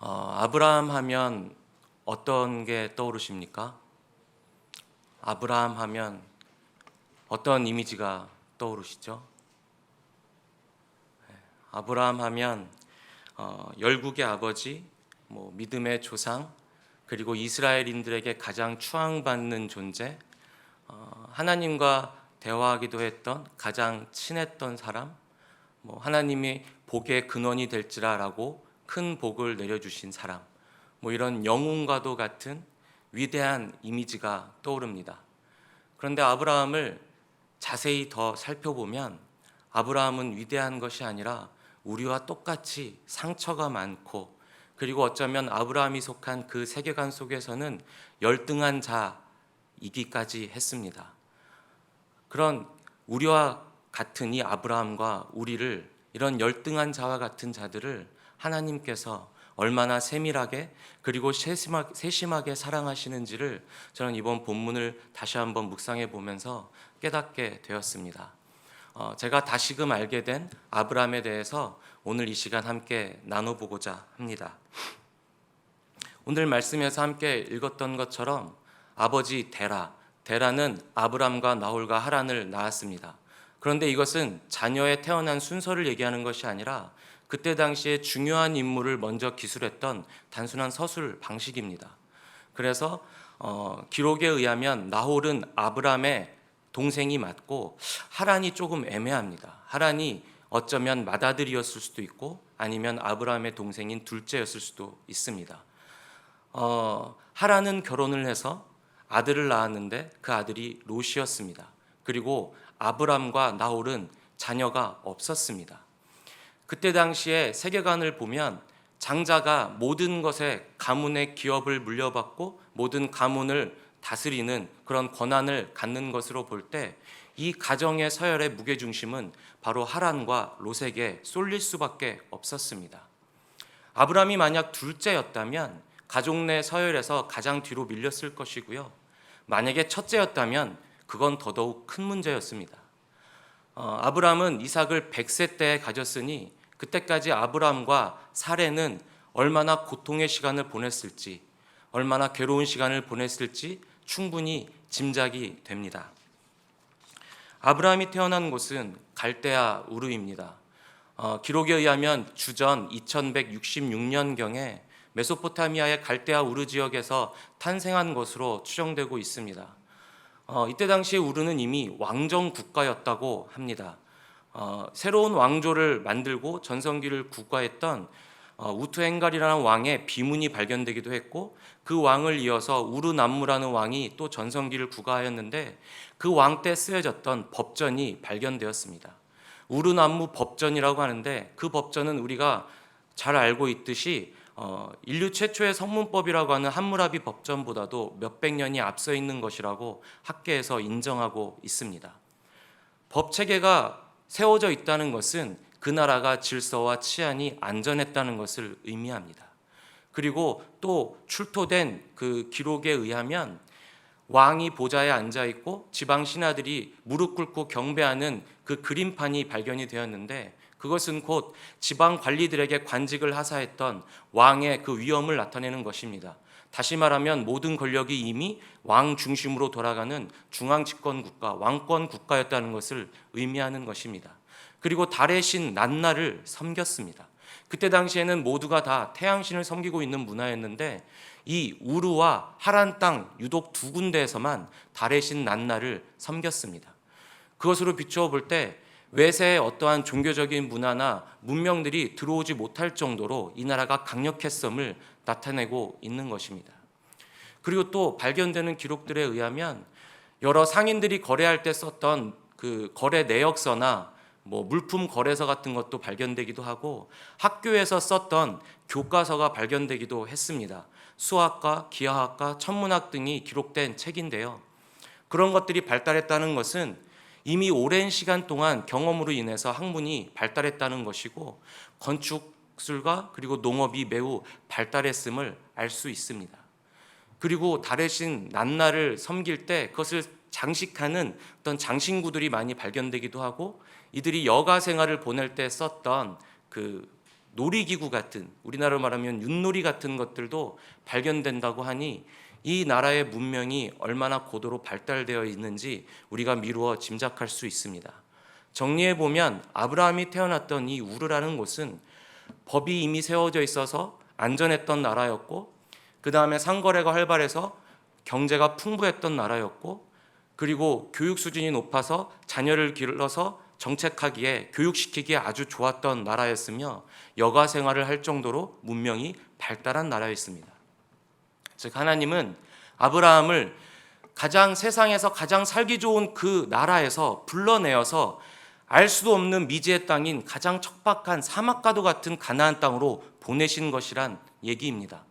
아브라함 하면 어떤 게 떠오르십니까? 아브라함 하면 어떤 이미지가 떠오르시죠? 아브라함 하면 열국의 아버지, 믿음의 조상, 그리고 이스라엘인들에게 가장 추앙받는 존재, 하나님과 대화하기도 했던 가장 친했던 사람, 하나님이 복의 근원이 될지라라고 큰 복을 내려주신 사람, 이런 영웅과도 같은 위대한 이미지가 떠오릅니다. 그런데 아브라함을 자세히 더 살펴보면 아브라함은 위대한 것이 아니라 우리와 똑같이 상처가 많고, 그리고 어쩌면 아브라함이 속한 그 세계관 속에서는 열등한 자이기까지 했습니다. 그런 우리와 같은 이 아브라함과 우리를, 이런 열등한 자와 같은 자들을 하나님께서 얼마나 세밀하게 그리고 세심하게 사랑하시는지를 저는 이번 본문을 다시 한번 묵상해 보면서 깨닫게 되었습니다. 제가 다시금 알게 된 아브라함에 대해서 오늘 이 시간 함께 나눠보고자 합니다. 오늘 말씀에서 함께 읽었던 것처럼 아버지 데라는 아브람과 나홀과 하란을 낳았습니다. 그런데 이것은 자녀의 태어난 순서를 얘기하는 것이 아니라 그때 당시에 중요한 인물을 먼저 기술했던 단순한 서술 방식입니다. 그래서 기록에 의하면 나홀은 아브람의 동생이 맞고 하란이 조금 애매합니다. 하란이 어쩌면 맏아들이었을 수도 있고 아니면 아브람의 동생인 둘째였을 수도 있습니다. 하란은 결혼을 해서 아들을 낳았는데 그 아들이 롯이었습니다. 그리고 아브람과 나홀은 자녀가 없었습니다. 그때 당시에 세계관을 보면 장자가 모든 것에 가문의 기업을 물려받고 모든 가문을 다스리는 그런 권한을 갖는 것으로 볼 때 이 가정의 서열의 무게중심은 바로 하란과 롯에게 쏠릴 수밖에 없었습니다. 아브람이 만약 둘째였다면 가족 내 서열에서 가장 뒤로 밀렸을 것이고요. 만약에 첫째였다면 그건 더더욱 큰 문제였습니다. 아브람은 이삭을 100세 때에 가졌으니 그때까지 아브람과 사레는 얼마나 고통의 시간을 보냈을지, 얼마나 괴로운 시간을 보냈을지 충분히 짐작이 됩니다. 아브라함이 태어난 곳은 갈대아 우르입니다. 기록에 의하면 주전 2166년경에 메소포타미아의 갈대아 우르 지역에서 탄생한 것으로 추정되고 있습니다. 이때 당시에 우르는 이미 왕정 국가였다고 합니다. 새로운 왕조를 만들고 전성기를 국가했던 우투헨갈이라는 왕의 비문이 발견되기도 했고, 그 왕을 이어서 우르남무라는 왕이 또 전성기를 국가하였는데 그 왕 때 쓰여졌던 법전이 발견되었습니다. 우르남무 법전이라고 하는데 그 법전은 우리가 잘 알고 있듯이 인류 최초의 성문법이라고 하는 함무라비 법전보다도 몇백 년이 앞서 있는 것이라고 학계에서 인정하고 있습니다. 법 체계가 세워져 있다는 것은 그 나라가 질서와 치안이 안전했다는 것을 의미합니다. 그리고 또 출토된 그 기록에 의하면 왕이 보좌에 앉아 있고 지방 신하들이 무릎 꿇고 경배하는 그 그림판이 발견이 되었는데 그것은 곧 지방 관리들에게 관직을 하사했던 왕의 그 위엄을 나타내는 것입니다. 다시 말하면 모든 권력이 이미 왕 중심으로 돌아가는 중앙 집권 국가, 왕권 국가였다는 것을 의미하는 것입니다. 그리고 달의 신 난나를 섬겼습니다. 그때 당시에는 모두가 다 태양신을 섬기고 있는 문화였는데 이 우르와 하란 땅 유독 두 군데에서만 달의 신 난나를 섬겼습니다. 그것으로 비추어 볼 때 외세의 어떠한 종교적인 문화나 문명들이 들어오지 못할 정도로 이 나라가 강력했음을 나타내고 있는 것입니다. 그리고 또 발견되는 기록들에 의하면 여러 상인들이 거래할 때 썼던 그 거래 내역서나 물품 거래서 같은 것도 발견되기도 하고 학교에서 썼던 교과서가 발견되기도 했습니다. 수학과 기하학과 천문학 등이 기록된 책인데요. 그런 것들이 발달했다는 것은 이미 오랜 시간 동안 경험으로 인해서 학문이 발달했다는 것이고 건축술과 그리고 농업이 매우 발달했음을 알 수 있습니다. 그리고 달의 신 난나를 섬길 때 그것을 장식하는 어떤 장신구들이 많이 발견되기도 하고 이들이 여가 생활을 보낼 때 썼던 그 놀이기구 같은, 우리나라로 말하면 윷놀이 같은 것들도 발견된다고 하니 이 나라의 문명이 얼마나 고도로 발달되어 있는지 우리가 미루어 짐작할 수 있습니다. 정리해 보면 아브라함이 태어났던 이 우르라는 곳은 법이 이미 세워져 있어서 안전했던 나라였고, 그 다음에 상거래가 활발해서 경제가 풍부했던 나라였고, 그리고 교육 수준이 높아서 자녀를 길러서 정책하기에, 교육시키기에 아주 좋았던 나라였으며 여가 생활을 할 정도로 문명이 발달한 나라였습니다. 즉 하나님은 아브라함을 세상에서 가장 살기 좋은 그 나라에서 불러내어서 알 수도 없는 미지의 땅인 가장 척박한 사막과도 같은 가나안 땅으로 보내신 것이란 얘기입니다.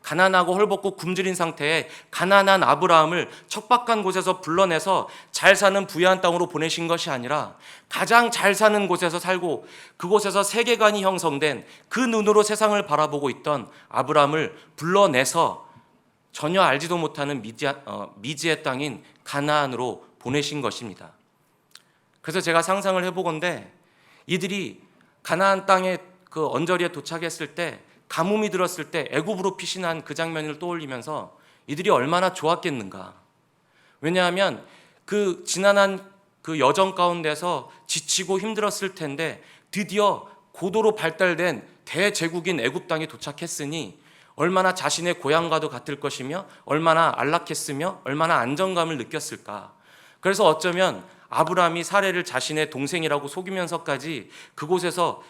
가난하고 헐벗고 굶주린 상태에 가난한 아브라함을 척박한 곳에서 불러내서 잘 사는 부유한 땅으로 보내신 것이 아니라 가장 잘 사는 곳에서 살고 그곳에서 세계관이 형성된 그 눈으로 세상을 바라보고 있던 아브라함을 불러내서 전혀 알지도 못하는 미지의 땅인 가나안으로 보내신 것입니다. 그래서 제가 상상을 해보건대 이들이 가나안 땅의 그 언저리에 도착했을 때, 가뭄이 들었을 때 애굽으로 피신한 그 장면을 떠올리면서 이들이 얼마나 좋았겠는가. 왜냐하면 그 지난한 그 여정 가운데서 지치고 힘들었을 텐데 드디어 고도로 발달된 대제국인 애굽 땅에 도착했으니 얼마나 자신의 고향과도 같을 것이며 얼마나 안락했으며 얼마나 안정감을 느꼈을까. 그래서 어쩌면 아브라함이 사레를 자신의 동생이라고 속이면서까지 그곳에서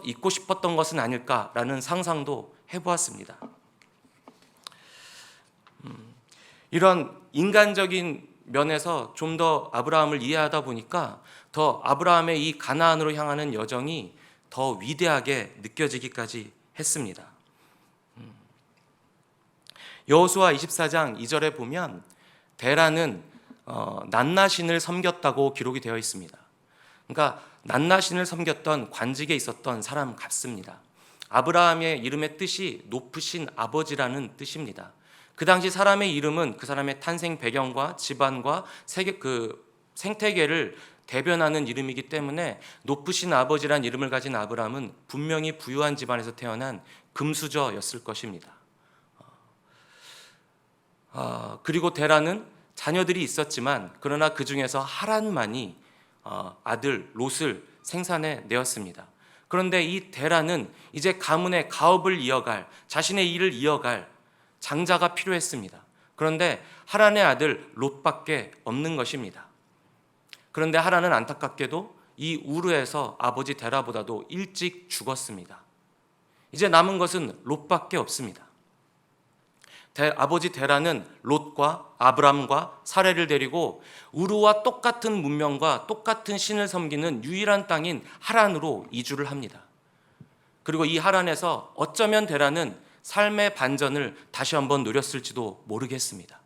있고 싶었던 것은 아닐까라는 상상도 해보았습니다. 이런 인간적인 면에서 좀 더 아브라함을 이해하다 보니까 더 아브라함의 이 가나안으로 향하는 여정이 더 위대하게 느껴지기까지 했습니다. 여호수아 24장 2절에 보면 데라는 낫나신을 섬겼다고 기록이 되어 있습니다. 그러니까 낫나신을 섬겼던 관직에 있었던 사람 같습니다. 아브라함의 이름의 뜻이 높으신 아버지라는 뜻입니다. 그 당시 사람의 이름은 그 사람의 탄생 배경과 집안과 생태계를 대변하는 이름이기 때문에 높으신 아버지란 이름을 가진 아브라함은 분명히 부유한 집안에서 태어난 금수저였을 것입니다. 그리고 데라는 자녀들이 있었지만 그러나 그 중에서 하란만이 아들 롯을 생산해 내었습니다. 그런데 이 데라는 이제 가문의 가업을 이어갈, 자신의 일을 이어갈 장자가 필요했습니다. 그런데 하란의 아들 롯밖에 없는 것입니다. 그런데 하란은 안타깝게도 이 우르에서 아버지 데라보다도 일찍 죽었습니다. 이제 남은 것은 롯밖에 없습니다. 아버지 데라는 롯과 아브람과 사레를 데리고 우르와 똑같은 문명과 똑같은 신을 섬기는 유일한 땅인 하란으로 이주를 합니다. 그리고 이 하란에서 어쩌면 데라는 삶의 반전을 다시 한번 누렸을지도 모르겠습니다.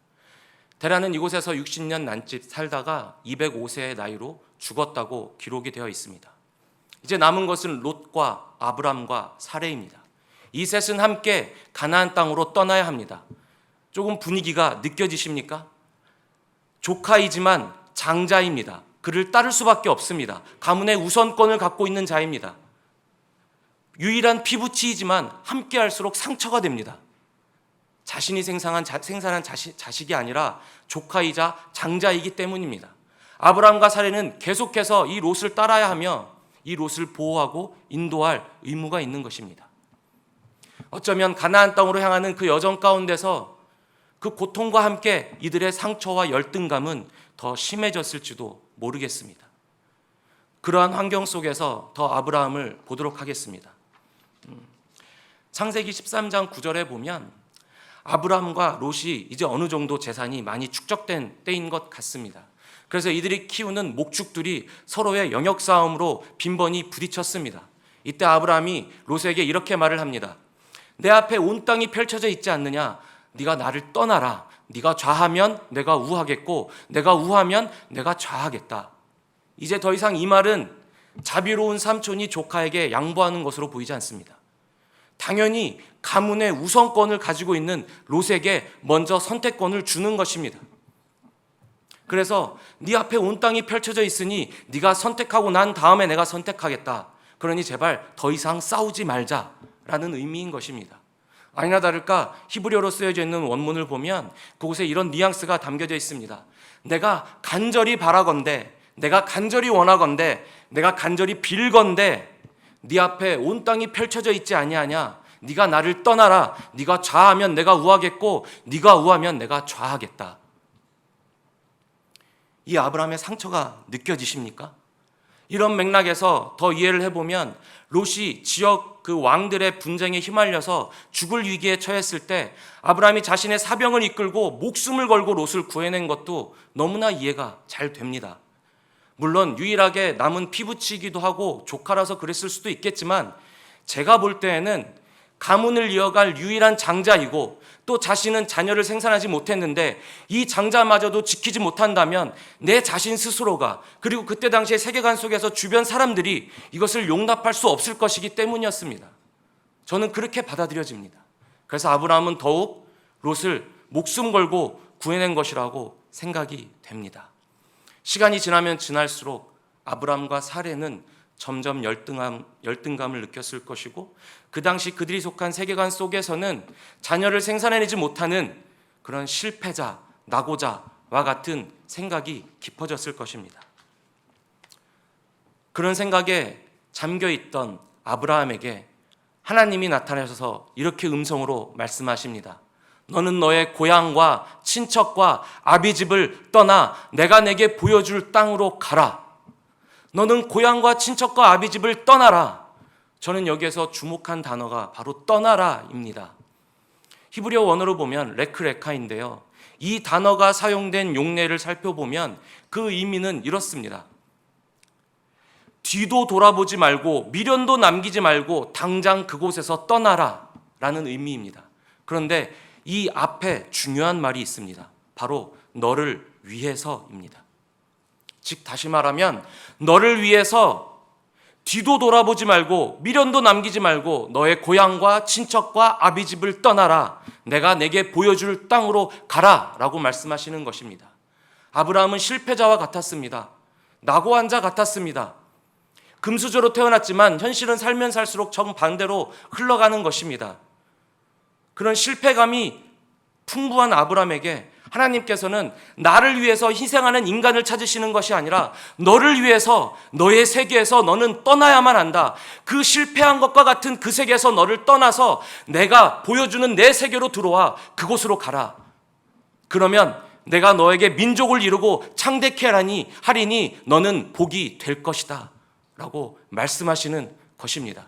데라는 이곳에서 60년 난집 살다가 205세의 나이로 죽었다고 기록이 되어 있습니다. 이제 남은 것은 롯과 아브람과 사레입니다. 이 셋은 함께 가나안 땅으로 떠나야 합니다. 조금 분위기가 느껴지십니까? 조카이지만 장자입니다. 그를 따를 수밖에 없습니다. 가문의 우선권을 갖고 있는 자입니다. 유일한 피부치이지만 함께 할수록 상처가 됩니다. 자신이 생산한 자식이 아니라 조카이자 장자이기 때문입니다. 아브람과 사레는 계속해서 이 롯을 따라야 하며 이 롯을 보호하고 인도할 의무가 있는 것입니다. 어쩌면 가나안 땅으로 향하는 그 여정 가운데서 그 고통과 함께 이들의 상처와 열등감은 더 심해졌을지도 모르겠습니다. 그러한 환경 속에서 더 아브라함을 보도록 하겠습니다. 창세기 13장 9절에 보면 아브라함과 롯이 이제 어느 정도 재산이 많이 축적된 때인 것 같습니다. 그래서 이들이 키우는 목축들이 서로의 영역 싸움으로 빈번히 부딪혔습니다. 이때 아브라함이 롯에게 이렇게 말을 합니다. 내 앞에 온 땅이 펼쳐져 있지 않느냐? 네가 나를 떠나라. 네가 좌하면 내가 우하겠고 내가 우하면 내가 좌하겠다. 이제 더 이상 이 말은 자비로운 삼촌이 조카에게 양보하는 것으로 보이지 않습니다. 당연히 가문의 우선권을 가지고 있는 롯에게 먼저 선택권을 주는 것입니다. 그래서 네 앞에 온 땅이 펼쳐져 있으니 네가 선택하고 난 다음에 내가 선택하겠다. 그러니 제발 더 이상 싸우지 말자라는 의미인 것입니다. 아니나 다를까 히브리어로 쓰여져 있는 원문을 보면 그곳에 이런 뉘앙스가 담겨져 있습니다. 내가 간절히 바라건대, 내가 간절히 원하건대, 내가 간절히 빌건대 네 앞에 온 땅이 펼쳐져 있지 아니하냐. 네가 나를 떠나라. 네가 좌하면 내가 우하겠고 네가 우하면 내가 좌하겠다. 이 아브라함의 상처가 느껴지십니까? 이런 맥락에서 더 이해를 해보면 롯이 지역 그 왕들의 분쟁에 휘말려서 죽을 위기에 처했을 때 아브라함이 자신의 사병을 이끌고 목숨을 걸고 롯을 구해낸 것도 너무나 이해가 잘 됩니다. 물론 유일하게 남은 피부치기도 하고 조카라서 그랬을 수도 있겠지만 제가 볼 때에는 가문을 이어갈 유일한 장자이고 또 자신은 자녀를 생산하지 못했는데 이 장자마저도 지키지 못한다면 내 자신 스스로가 그리고 그때 당시의 세계관 속에서 주변 사람들이 이것을 용납할 수 없을 것이기 때문이었습니다. 저는 그렇게 받아들여집니다. 그래서 아브라함은 더욱 롯을 목숨 걸고 구해낸 것이라고 생각이 됩니다. 시간이 지나면 지날수록 아브라함과 사레는 점점 열등감을 느꼈을 것이고 그 당시 그들이 속한 세계관 속에서는 자녀를 생산해내지 못하는 그런 실패자, 낙오자와 같은 생각이 깊어졌을 것입니다. 그런 생각에 잠겨있던 아브라함에게 하나님이 나타나셔서 이렇게 음성으로 말씀하십니다. 너는 너의 고향과 친척과 아비집을 떠나 내가 내게 보여줄 땅으로 가라. 너는 고향과 친척과 아비집을 떠나라. 저는 여기에서 주목한 단어가 바로 떠나라입니다. 히브리어 원어로 보면 레크레카인데요. 이 단어가 사용된 용례를 살펴보면 그 의미는 이렇습니다. 뒤도 돌아보지 말고 미련도 남기지 말고 당장 그곳에서 떠나라 라는 의미입니다. 그런데 이 앞에 중요한 말이 있습니다. 바로 너를 위해서입니다. 즉 다시 말하면 너를 위해서 뒤도 돌아보지 말고 미련도 남기지 말고 너의 고향과 친척과 아비집을 떠나라. 내가 내게 보여줄 땅으로 가라 라고 말씀하시는 것입니다. 아브라함은 실패자와 같았습니다. 낙오한 자 같았습니다. 금수저로 태어났지만 현실은 살면 살수록 정반대로 흘러가는 것입니다. 그런 실패감이 풍부한 아브라함에게 하나님께서는 나를 위해서 희생하는 인간을 찾으시는 것이 아니라 너를 위해서 너의 세계에서 너는 떠나야만 한다. 그 실패한 것과 같은 그 세계에서 너를 떠나서 내가 보여주는 내 세계로 들어와 그곳으로 가라. 그러면 내가 너에게 민족을 이루고 창대케 하리니 너는 복이 될 것이다 라고 말씀하시는 것입니다.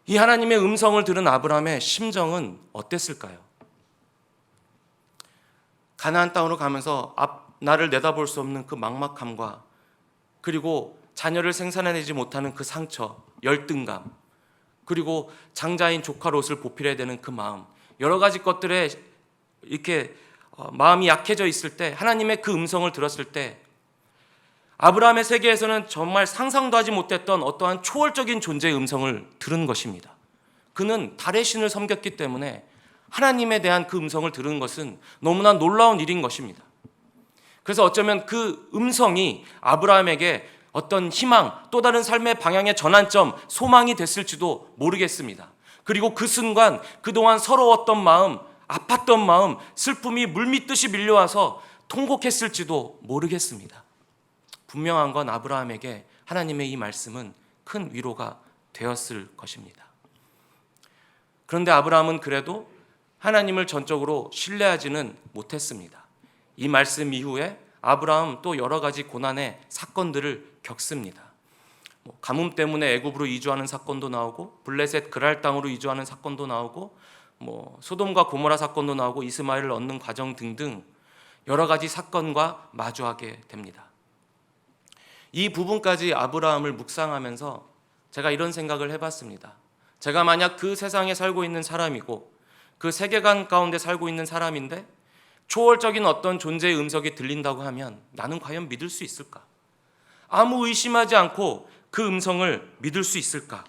이 하나님의 음성을 들은 아브라함의 심정은 어땠을까요? 가나안 땅으로 가면서 나를 내다볼 수 없는 그 막막함과 그리고 자녀를 생산해내지 못하는 그 상처, 열등감, 그리고 장자인 조카 롯을 보필해야 되는 그 마음, 여러 가지 것들에 이렇게 마음이 약해져 있을 때 하나님의 그 음성을 들었을 때 아브라함의 세계에서는 정말 상상도 하지 못했던 어떠한 초월적인 존재의 음성을 들은 것입니다. 그는 달의 신을 섬겼기 때문에 하나님에 대한 그 음성을 들은 것은 너무나 놀라운 일인 것입니다. 그래서 어쩌면 그 음성이 아브라함에게 어떤 희망, 또 다른 삶의 방향의 전환점, 소망이 됐을지도 모르겠습니다. 그리고 그 순간 그동안 서러웠던 마음, 아팠던 마음, 슬픔이 물밀듯이 밀려와서 통곡했을지도 모르겠습니다. 분명한 건 아브라함에게 하나님의 이 말씀은 큰 위로가 되었을 것입니다. 그런데 아브라함은 그래도 하나님을 전적으로 신뢰하지는 못했습니다. 이 말씀 이후에 아브라함 또 여러 가지 고난의 사건들을 겪습니다. 가뭄 때문에 애굽으로 이주하는 사건도 나오고 블레셋 그랄 땅으로 이주하는 사건도 나오고 소돔과 고모라 사건도 나오고 이스마엘을 얻는 과정 등등 여러 가지 사건과 마주하게 됩니다. 이 부분까지 아브라함을 묵상하면서 제가 이런 생각을 해봤습니다. 제가 만약 그 세상에 살고 있는 사람이고 그 세계관 가운데 살고 있는 사람인데 초월적인 어떤 존재의 음성이 들린다고 하면 나는 과연 믿을 수 있을까? 아무 의심하지 않고 그 음성을 믿을 수 있을까?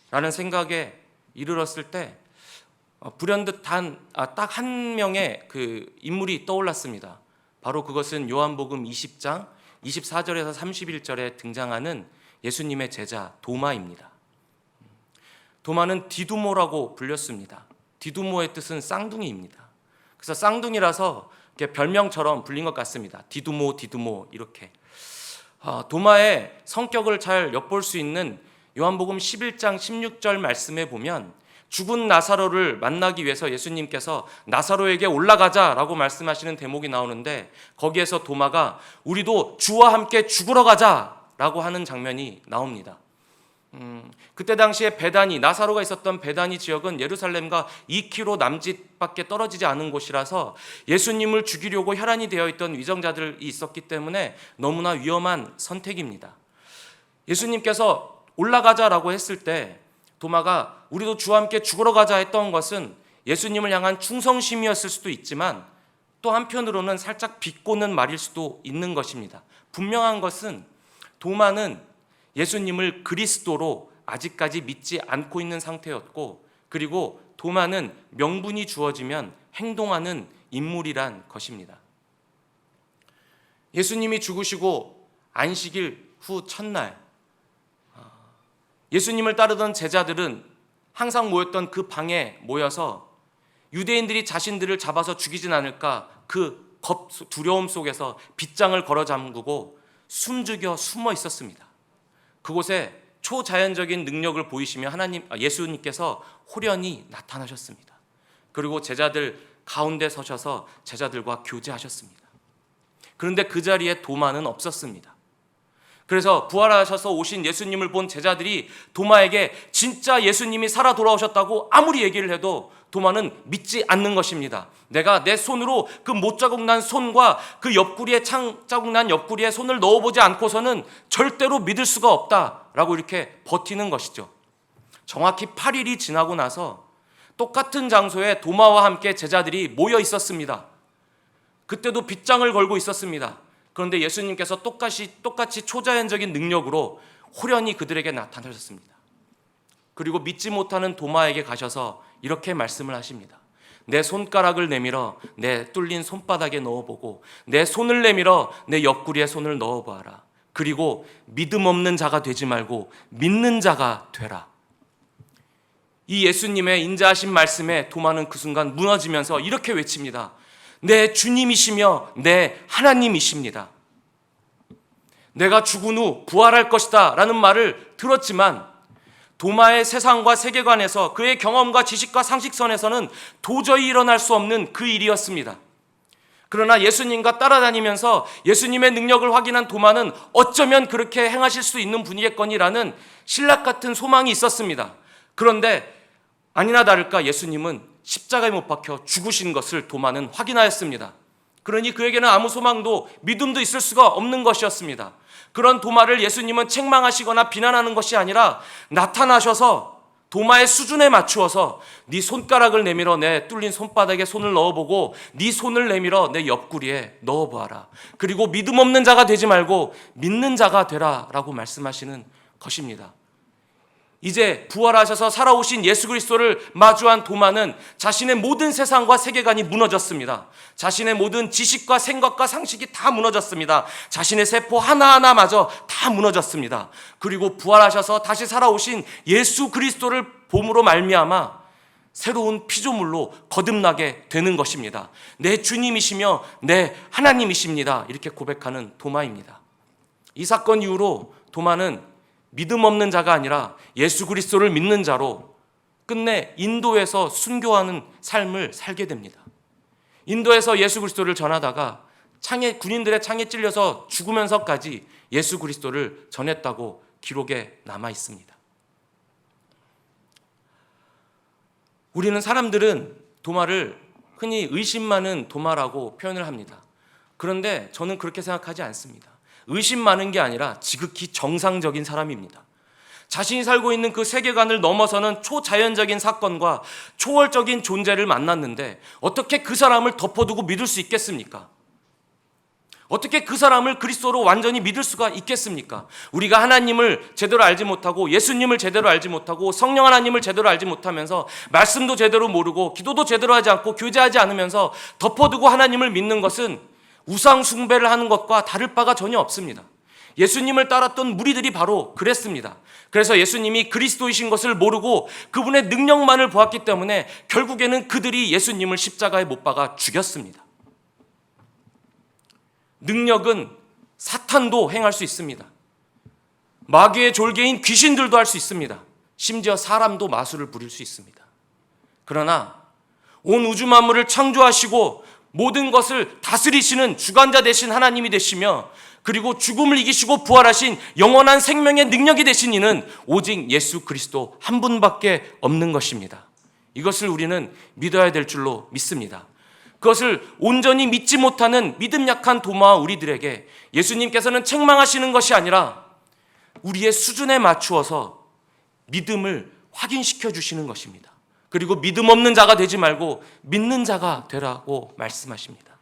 라는 생각에 이르렀을 때 불현듯 딱 한 명의 그 인물이 떠올랐습니다. 바로 그것은 요한복음 20장 24절에서 31절에 등장하는 예수님의 제자 도마입니다. 도마는 디두모라고 불렸습니다. 디두모의 뜻은 쌍둥이입니다. 그래서 쌍둥이라서 이렇게 별명처럼 불린 것 같습니다. 디두모, 디두모 이렇게. 도마의 성격을 잘 엿볼 수 있는 요한복음 11장 16절 말씀에 보면 죽은 나사로를 만나기 위해서 예수님께서 나사로에게 올라가자라고 말씀하시는 대목이 나오는데, 거기에서 도마가 우리도 주와 함께 죽으러 가자라고 하는 장면이 나옵니다. 그때 당시에 베다니, 나사로가 있었던 베다니 지역은 예루살렘과 2km 남짓밖에 떨어지지 않은 곳이라서 예수님을 죽이려고 혈안이 되어 있던 위정자들이 있었기 때문에 너무나 위험한 선택입니다. 예수님께서 올라가자라고 했을 때 도마가 우리도 주와 함께 죽으러 가자 했던 것은 예수님을 향한 충성심이었을 수도 있지만, 또 한편으로는 살짝 비꼬는 말일 수도 있는 것입니다. 분명한 것은 도마는 예수님을 그리스도로 아직까지 믿지 않고 있는 상태였고, 그리고 도마는 명분이 주어지면 행동하는 인물이란 것입니다. 예수님이 죽으시고 안식일 후 첫날, 예수님을 따르던 제자들은 항상 모였던 그 방에 모여서 유대인들이 자신들을 잡아서 죽이진 않을까 그 두려움 속에서 빗장을 걸어 잠그고 숨죽여 숨어 있었습니다. 그곳에 초자연적인 능력을 보이시며 예수님께서 호련히 나타나셨습니다. 그리고 제자들 가운데 서셔서 제자들과 교제하셨습니다. 그런데 그 자리에 도마는 없었습니다. 그래서 부활하셔서 오신 예수님을 본 제자들이 도마에게 진짜 예수님이 살아 돌아오셨다고 아무리 얘기를 해도 도마는 믿지 않는 것입니다. 내가 내 손으로 그 못자국 난 손과 그 옆구리에 창자국 난 옆구리에 손을 넣어보지 않고서는 절대로 믿을 수가 없다라고 이렇게 버티는 것이죠. 정확히 8일이 지나고 나서 똑같은 장소에 도마와 함께 제자들이 모여 있었습니다. 그때도 빗장을 걸고 있었습니다. 그런데 예수님께서 똑같이 초자연적인 능력으로 호련히 그들에게 나타나셨습니다. 그리고 믿지 못하는 도마에게 가셔서 이렇게 말씀을 하십니다. 내 손가락을 내밀어 내 뚫린 손바닥에 넣어보고 내 손을 내밀어 내 옆구리에 손을 넣어보아라. 그리고 믿음 없는 자가 되지 말고 믿는 자가 되라. 이 예수님의 인자하신 말씀에 도마는 그 순간 무너지면서 이렇게 외칩니다. 내 주님이시며 내 하나님이십니다. 내가 죽은 후 부활할 것이다 라는 말을 들었지만 도마의 세상과 세계관에서 그의 경험과 지식과 상식선에서는 도저히 일어날 수 없는 그 일이었습니다. 그러나 예수님과 따라다니면서 예수님의 능력을 확인한 도마는 어쩌면 그렇게 행하실 수 있는 분이겠거니라는 신락 같은 소망이 있었습니다. 그런데 아니나 다를까 예수님은 십자가에 못 박혀 죽으신 것을 도마는 확인하였습니다. 그러니 그에게는 아무 소망도 믿음도 있을 수가 없는 것이었습니다. 그런 도마를 예수님은 책망하시거나 비난하는 것이 아니라 나타나셔서 도마의 수준에 맞추어서 네 손가락을 내밀어 내 뚫린 손바닥에 손을 넣어보고 네 손을 내밀어 내 옆구리에 넣어보아라. 그리고 믿음 없는 자가 되지 말고 믿는 자가 되라 라고 말씀하시는 것입니다. 이제 부활하셔서 살아오신 예수 그리스도를 마주한 도마는 자신의 모든 세상과 세계관이 무너졌습니다. 자신의 모든 지식과 생각과 상식이 다 무너졌습니다. 자신의 세포 하나하나마저 다 무너졌습니다. 그리고 부활하셔서 다시 살아오신 예수 그리스도를 봄으로 말미암아 새로운 피조물로 거듭나게 되는 것입니다. 내 주님이시며 내 하나님이십니다. 이렇게 고백하는 도마입니다. 이 사건 이후로 도마는 믿음 없는 자가 아니라 예수 그리스도를 믿는 자로 끝내 인도에서 순교하는 삶을 살게 됩니다. 인도에서 예수 그리스도를 전하다가 군인들의 창에 찔려서 죽으면서까지 예수 그리스도를 전했다고 기록에 남아 있습니다. 우리는 사람들은 도마를 흔히 의심 많은 도마라고 표현을 합니다. 그런데 저는 그렇게 생각하지 않습니다. 의심 많은 게 아니라 지극히 정상적인 사람입니다. 자신이 살고 있는 그 세계관을 넘어서는 초자연적인 사건과 초월적인 존재를 만났는데 어떻게 그 사람을 덮어두고 믿을 수 있겠습니까? 어떻게 그 사람을 그리스도로 완전히 믿을 수가 있겠습니까? 우리가 하나님을 제대로 알지 못하고 예수님을 제대로 알지 못하고 성령 하나님을 제대로 알지 못하면서 말씀도 제대로 모르고 기도도 제대로 하지 않고 교제하지 않으면서 덮어두고 하나님을 믿는 것은 우상 숭배를 하는 것과 다를 바가 전혀 없습니다. 예수님을 따랐던 무리들이 바로 그랬습니다. 그래서 예수님이 그리스도이신 것을 모르고 그분의 능력만을 보았기 때문에 결국에는 그들이 예수님을 십자가에 못 박아 죽였습니다. 능력은 사탄도 행할 수 있습니다. 마귀의 졸개인 귀신들도 할 수 있습니다. 심지어 사람도 마술을 부릴 수 있습니다. 그러나 온 우주 만물을 창조하시고 모든 것을 다스리시는 주관자 되신 하나님이 되시며, 그리고 죽음을 이기시고 부활하신 영원한 생명의 능력이 되신 이는 오직 예수 그리스도 한 분밖에 없는 것입니다. 이것을 우리는 믿어야 될 줄로 믿습니다. 그것을 온전히 믿지 못하는 믿음 약한 도마와 우리들에게 예수님께서는 책망하시는 것이 아니라 우리의 수준에 맞추어서 믿음을 확인시켜 주시는 것입니다. 그리고 믿음 없는 자가 되지 말고 믿는 자가 되라고 말씀하십니다.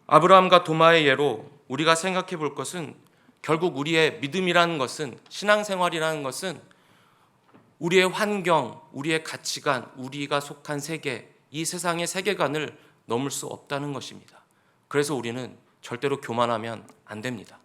아브라함과 도마의 예로 우리가 생각해 볼 것은, 결국 우리의 믿음이라는 것은, 신앙생활이라는 것은 우리의 환경, 우리의 가치관, 우리가 속한 세계, 이 세상의 세계관을 넘을 수 없다는 것입니다. 그래서 우리는 절대로 교만하면 안 됩니다.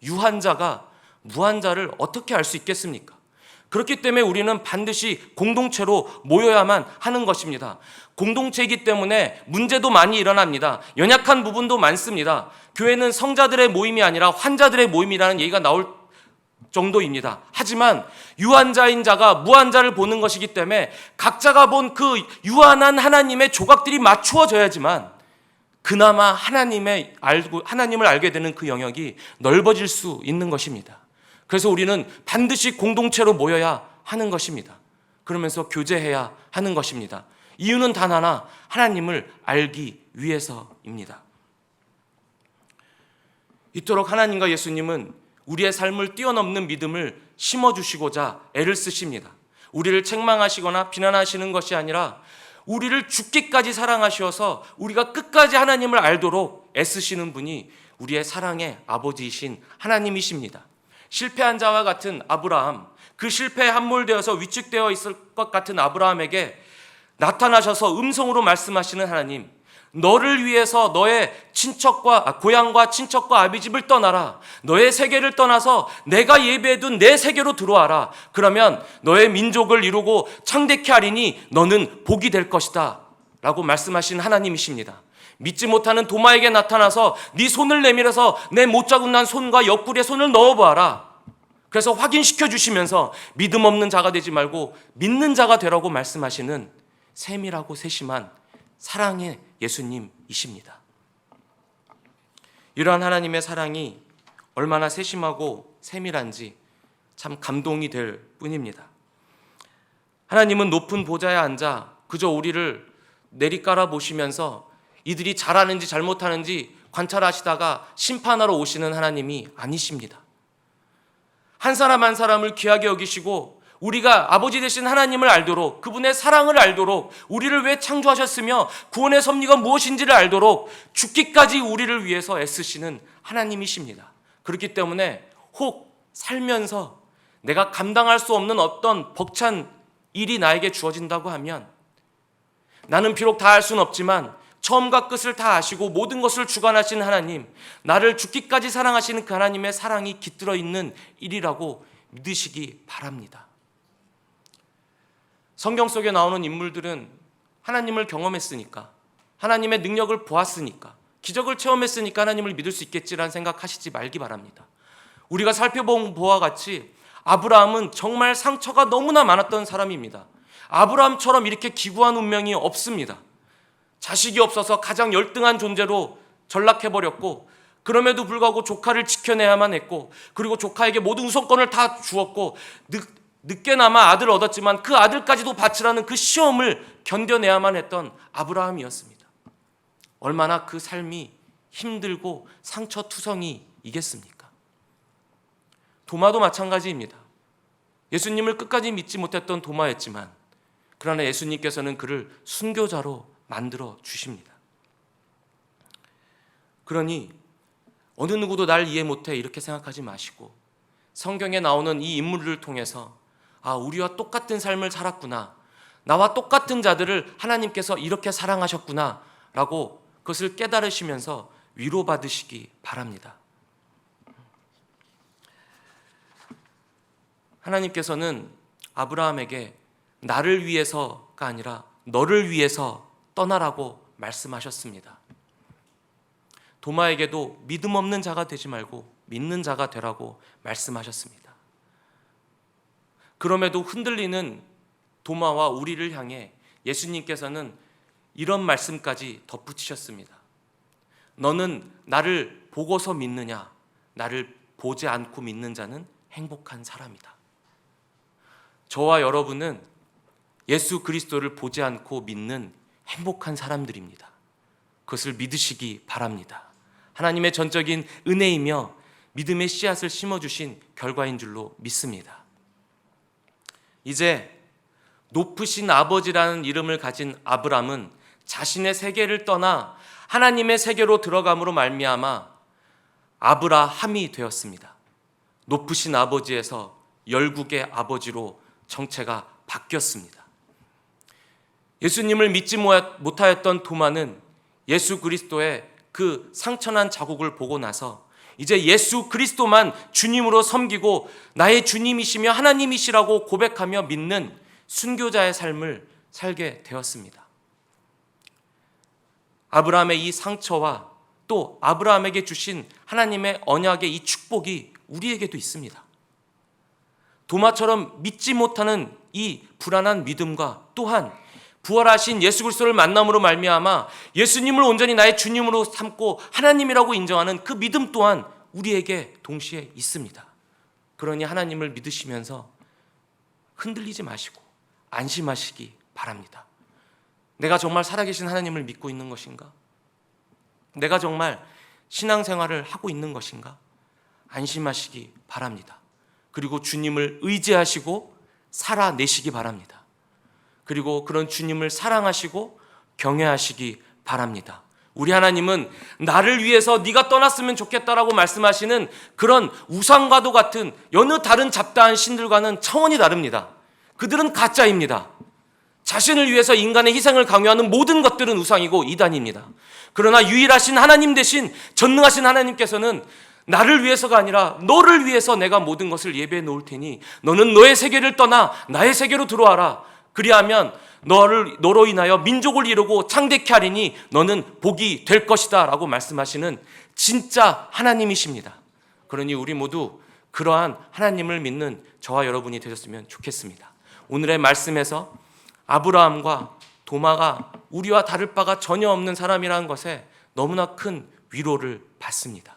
유한 자가 무한 자를 어떻게 알 수 있겠습니까? 그렇기 때문에 우리는 반드시 공동체로 모여야만 하는 것입니다. 공동체이기 때문에 문제도 많이 일어납니다. 연약한 부분도 많습니다. 교회는 성자들의 모임이 아니라 환자들의 모임이라는 얘기가 나올 정도입니다. 하지만 유한자인 자가 무한자를 보는 것이기 때문에 각자가 본 그 유한한 하나님의 조각들이 맞추어져야지만 그나마 하나님을 알게 되는 그 영역이 넓어질 수 있는 것입니다. 그래서 우리는 반드시 공동체로 모여야 하는 것입니다. 그러면서 교제해야 하는 것입니다. 이유는 단 하나, 하나님을 알기 위해서입니다. 이토록 하나님과 예수님은 우리의 삶을 뛰어넘는 믿음을 심어주시고자 애를 쓰십니다. 우리를 책망하시거나 비난하시는 것이 아니라 우리를 죽기까지 사랑하셔서 우리가 끝까지 하나님을 알도록 애쓰시는 분이 우리의 사랑의 아버지이신 하나님이십니다. 실패한 자와 같은 아브라함, 그 실패에 함몰되어서 위축되어 있을 것 같은 아브라함에게 나타나셔서 음성으로 말씀하시는 하나님, 너를 위해서 너의 고향과 친척과 아비집을 떠나라. 너의 세계를 떠나서 내가 예배해둔 내 세계로 들어와라. 그러면 너의 민족을 이루고 창대케 하리니 너는 복이 될 것이다 라고 말씀하신 하나님이십니다. 믿지 못하는 도마에게 나타나서 네 손을 내밀어서 내 못 자국난 손과 옆구리에 손을 넣어보아라. 그래서 확인시켜 주시면서 믿음 없는 자가 되지 말고 믿는 자가 되라고 말씀하시는 세밀하고 세심한 사랑의 예수님이십니다. 이러한 하나님의 사랑이 얼마나 세심하고 세밀한지 참 감동이 될 뿐입니다. 하나님은 높은 보좌에 앉아 그저 우리를 내리깔아 보시면서 이들이 잘하는지 잘못하는지 관찰하시다가 심판하러 오시는 하나님이 아니십니다. 한 사람 한 사람을 귀하게 여기시고 우리가 아버지 되신 하나님을 알도록, 그분의 사랑을 알도록, 우리를 왜 창조하셨으며 구원의 섭리가 무엇인지를 알도록 죽기까지 우리를 위해서 애쓰시는 하나님이십니다. 그렇기 때문에 혹 살면서 내가 감당할 수 없는 어떤 벅찬 일이 나에게 주어진다고 하면 나는 비록 다 할 수는 없지만 처음과 끝을 다 아시고 모든 것을 주관하신 하나님, 나를 죽기까지 사랑하시는 그 하나님의 사랑이 깃들어 있는 일이라고 믿으시기 바랍니다. 성경 속에 나오는 인물들은 하나님을 경험했으니까, 하나님의 능력을 보았으니까, 기적을 체험했으니까 하나님을 믿을 수 있겠지라는 생각하시지 말기 바랍니다. 우리가 살펴본 바와 같이 아브라함은 정말 상처가 너무나 많았던 사람입니다. 아브라함처럼 이렇게 기구한 운명이 없습니다. 자식이 없어서 가장 열등한 존재로 전락해버렸고, 그럼에도 불구하고 조카를 지켜내야만 했고, 그리고 조카에게 모든 우선권을 다 주었고, 늦게나마 아들을 얻었지만 그 아들까지도 바치라는 그 시험을 견뎌내야만 했던 아브라함이었습니다. 얼마나 그 삶이 힘들고 상처투성이이겠습니까? 도마도 마찬가지입니다. 예수님을 끝까지 믿지 못했던 도마였지만 그러나 예수님께서는 그를 순교자로 만들어 주십니다. 그러니 어느 누구도 날 이해 못해 이렇게 생각하지 마시고 성경에 나오는 이 인물들을 통해서 우리와 똑같은 삶을 살았구나, 나와 똑같은 자들을 하나님께서 이렇게 사랑하셨구나 라고 그것을 깨달으시면서 위로받으시기 바랍니다. 하나님께서는 아브라함에게 나를 위해서가 아니라 너를 위해서 떠나라고 말씀하셨습니다. 도마에게도 믿음 없는 자가 되지 말고 믿는 자가 되라고 말씀하셨습니다. 그럼에도 흔들리는 도마와 우리를 향해 예수님께서는 이런 말씀까지 덧붙이셨습니다. 너는 나를 보고서 믿느냐? 나를 보지 않고 믿는 자는 행복한 사람이다. 저와 여러분은 예수 그리스도를 보지 않고 믿는 행복한 사람들입니다. 그것을 믿으시기 바랍니다. 하나님의 전적인 은혜이며 믿음의 씨앗을 심어주신 결과인 줄로 믿습니다. 이제 높으신 아버지라는 이름을 가진 아브람은 자신의 세계를 떠나 하나님의 세계로 들어감으로 말미암아 아브라함이 되었습니다. 높으신 아버지에서 열국의 아버지로 정체가 바뀌었습니다. 예수님을 믿지 못하였던 도마는 예수 그리스도의 그 상처난 자국을 보고 나서 이제 예수 그리스도만 주님으로 섬기고 나의 주님이시며 하나님이시라고 고백하며 믿는 순교자의 삶을 살게 되었습니다. 아브라함의 이 상처와 또 아브라함에게 주신 하나님의 언약의 이 축복이 우리에게도 있습니다. 도마처럼 믿지 못하는 이 불안한 믿음과 또한 부활하신 예수 그리스도를 만남으로 말미암아 예수님을 온전히 나의 주님으로 삼고 하나님이라고 인정하는 그 믿음 또한 우리에게 동시에 있습니다. 그러니 하나님을 믿으시면서 흔들리지 마시고 안심하시기 바랍니다. 내가 정말 살아계신 하나님을 믿고 있는 것인가? 내가 정말 신앙생활을 하고 있는 것인가? 안심하시기 바랍니다. 그리고 주님을 의지하시고 살아내시기 바랍니다. 그리고 그런 주님을 사랑하시고 경외하시기 바랍니다. 우리 하나님은 나를 위해서 네가 떠났으면 좋겠다라고 말씀하시는 그런 우상과도 같은 여느 다른 잡다한 신들과는 차원이 다릅니다. 그들은 가짜입니다. 자신을 위해서 인간의 희생을 강요하는 모든 것들은 우상이고 이단입니다. 그러나 유일하신 하나님 대신 전능하신 하나님께서는 나를 위해서가 아니라 너를 위해서 내가 모든 것을 예배해 놓을 테니 너는 너의 세계를 떠나 나의 세계로 들어와라. 그리하면 너로 인하여 민족을 이루고 창대케 하리니 너는 복이 될 것이다 라고 말씀하시는 진짜 하나님이십니다. 그러니 우리 모두 그러한 하나님을 믿는 저와 여러분이 되셨으면 좋겠습니다. 오늘의 말씀에서 아브라함과 도마가 우리와 다를 바가 전혀 없는 사람이라는 것에 너무나 큰 위로를 받습니다.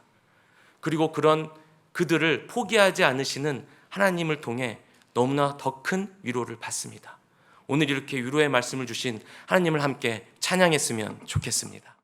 그리고 그런 그들을 포기하지 않으시는 하나님을 통해 너무나 더 큰 위로를 받습니다. 오늘 이렇게 위로의 말씀을 주신 하나님을 함께 찬양했으면 좋겠습니다.